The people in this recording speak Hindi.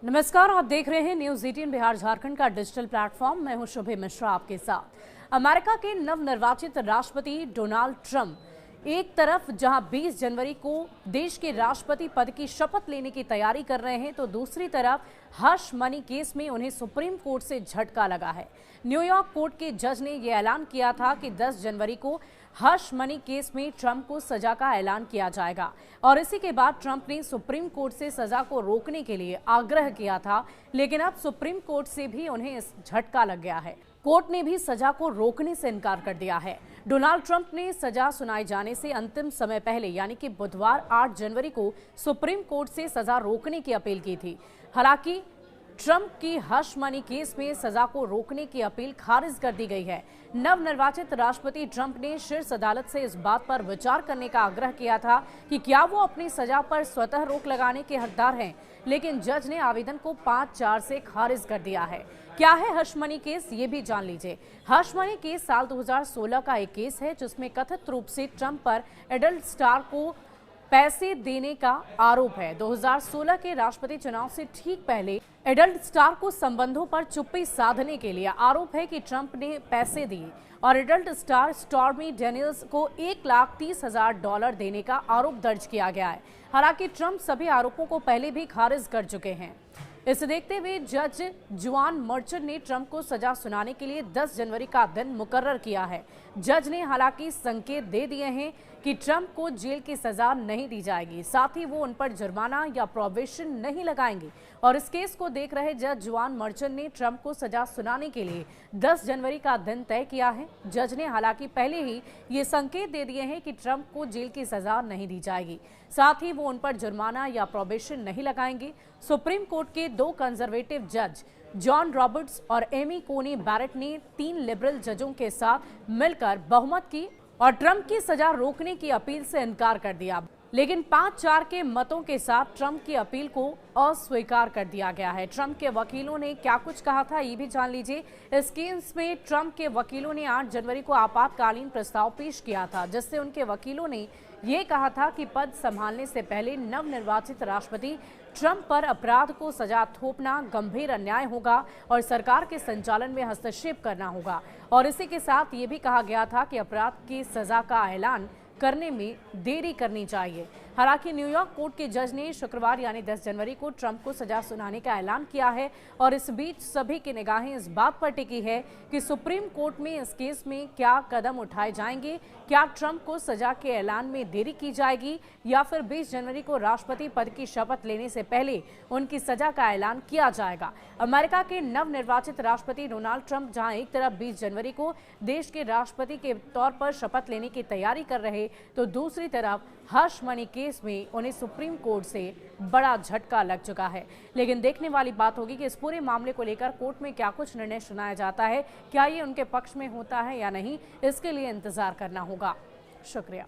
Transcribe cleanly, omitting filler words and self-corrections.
नमस्कार, आप देख रहे हैं न्यूज 18 बिहार झारखंड का डिजिटल प्लेटफॉर्म। मैं हूं शुभे मिश्रा आपके साथ। अमेरिका के नवनिर्वाचित राष्ट्रपति डोनाल्ड ट्रंप एक तरफ जहां 20 जनवरी को देश के राष्ट्रपति पद की शपथ लेने की तैयारी कर रहे हैं, तो दूसरी तरफ हश मनी केस में उन्हें सुप्रीम कोर्ट से झटका लगा है। न्यूयॉर्क कोर्ट के जज ने यह ऐलान किया था कि 10 जनवरी को हश मनी केस में ट्रंप को सजा का ऐलान किया जाएगा और इसी के बाद ट्रंप ने सुप्रीम कोर्ट से सजा को रोकने के लिए आग्रह किया था, लेकिन अब सुप्रीम कोर्ट से भी उन्हें इस झटका लग गया है। कोर्ट ने भी सजा को रोकने से इनकार कर दिया है। डोनाल्ड ट्रंप ने सजा सुनाए जाने से अंतिम समय पहले यानी कि बुधवार 8 जनवरी को सुप्रीम कोर्ट से सजा रोकने की अपील की थी। हालांकि ट्रंप की हश मनी केस में सजा को रोकने की अपील खारिज कर दी गई है। नवनिर्वाचित राष्ट्रपति ट्रंप ने शीर्ष अदालत से इस बात पर विचार करने का आग्रह किया था कि क्या वो अपनी सजा पर स्वतः रोक लगाने के हकदार हैं, लेकिन जज ने आवेदन को 5-4 से खारिज कर दिया है। क्या है हश मनी केस, ये भी जान लीजिए। हश मनी केस साल 2016 का एक केस है जिसमें कथित रूप से ट्रंप पर एडल्ट स्टार को पैसे देने का आरोप है। 2016 के राष्ट्रपति चुनाव से ठीक पहले एडल्ट स्टार को संबंधों पर चुप्पी साधने के लिए आरोप है कि ट्रंप ने पैसे दिए और एडल्ट स्टार स्टॉर्मी डेनियल्स को $1,30,000 देने का आरोप दर्ज किया गया है। हालांकि ट्रंप सभी आरोपों को पहले भी खारिज कर चुके हैं। इसे देखते हुए जज जुआन मर्चेंट ने ट्रंप को सजा सुनाने के लिए 10 जनवरी का दिन मुकर्रर किया है। जज ने हालांकि संकेत दे दिए हैं कि ट्रंप को जेल की सजा नहीं दी जाएगी, साथ ही वो उन पर जुर्माना या प्रोबेशन नहीं लगाएंगे। और इस केस को देख रहे जज जुआन मर्चेंट ने ट्रंप को सजा सुनाने के लिए 10 जनवरी का दिन तय किया है। जज ने हालांकि पहले ही ये संकेत दे दिए हैं कि ट्रंप को जेल की सजा नहीं दी जाएगी, साथ ही वो उन पर जुर्माना या प्रोबेशन नहीं लगाएंगे। सुप्रीम कोर्ट के 2 कंजर्वेटिव जज जॉन रॉबर्ट्स और एमी कोनी बैरेट ने 3 लिबरल जजों के साथ मिलकर बहुमत की और ट्रंप की सजा रोकने की अपील से इनकार कर दिया, लेकिन 5-4 के मतों के साथ ट्रंप की अपील को अस्वीकार कर दिया गया है। ट्रंप के वकीलों ने क्या कुछ कहा था, ये भी जान लीजिए। इस केस में ट्रंप के वकीलों ने 8 जनवरी को आपातकालीन प्रस्ताव पेश किया था, जिससे उनके वकीलों ने ये कहा था कि पद संभालने से पहले नवनिर्वाचित राष्ट्रपति ट्रंप पर अपराध को सजा थोपना गंभीर अन्याय होगा और सरकार के संचालन में हस्तक्षेप करना होगा। और इसी के साथ ये भी कहा गया था कि अपराध की सजा का ऐलान करने में देरी करनी चाहिए। हालांकि न्यूयॉर्क कोर्ट के जज ने शुक्रवार यानी 10 जनवरी को ट्रंप को सजा सुनाने का ऐलान किया है और इस बीच सभी की निगाहें इस बात पर टिकी है कि सुप्रीम कोर्ट में इस केस में क्या कदम उठाए जाएंगे। क्या ट्रंप को सजा के ऐलान में देरी की जाएगी या फिर 20 जनवरी को राष्ट्रपति पद की शपथ लेने से पहले उनकी सजा का ऐलान किया जाएगा। अमेरिका के नवनिर्वाचित राष्ट्रपति डोनाल्ड ट्रंप जहां एक तरफ 20 जनवरी को देश के राष्ट्रपति के तौर पर शपथ लेने की तैयारी कर रहे, तो दूसरी तरफ हश मनी केस में उन्हें सुप्रीम कोर्ट से बड़ा झटका लग चुका है। लेकिन देखने वाली बात होगी कि इस पूरे मामले को लेकर कोर्ट में क्या कुछ निर्णय सुनाया जाता है, क्या ये उनके पक्ष में होता है या नहीं, इसके लिए इंतजार करना होगा। शुक्रिया।